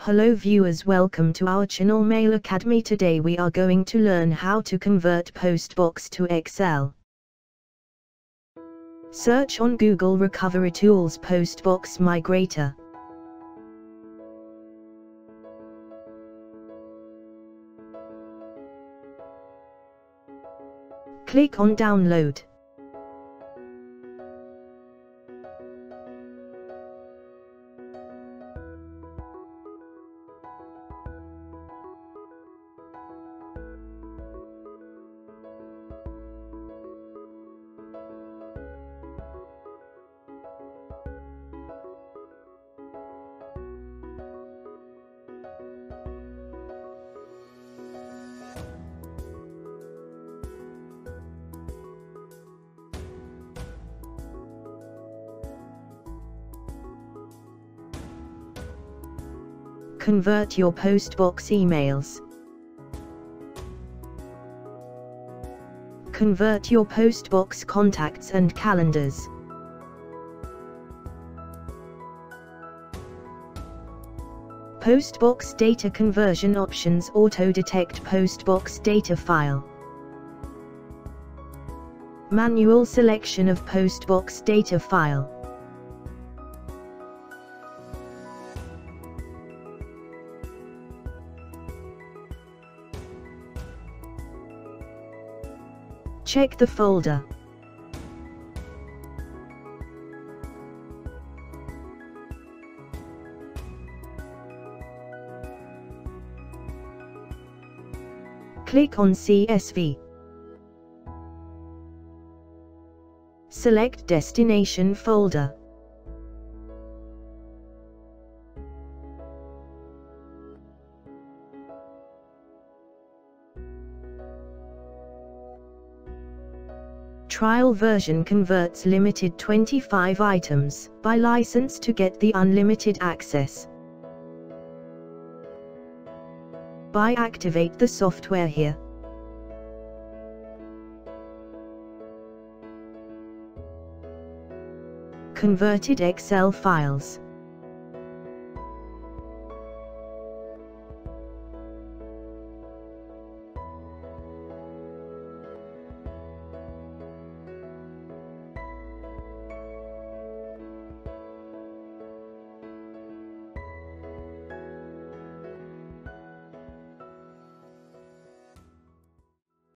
Hello viewers, welcome to our channel Mail Academy. Today we are going to learn how to convert Postbox to Excel. Search on Google Recovery Tools Postbox Migrator. Click on Download. Convert your Postbox emails. Convert your Postbox contacts and calendars. Postbox data conversion options. Auto-detect Postbox data file. Manual selection of Postbox data file. Check the folder. Click on CSV. Select Destination folder. Trial version converts limited 25 items. Buy license to get the unlimited access. Buy activate the software here. Converted Excel files.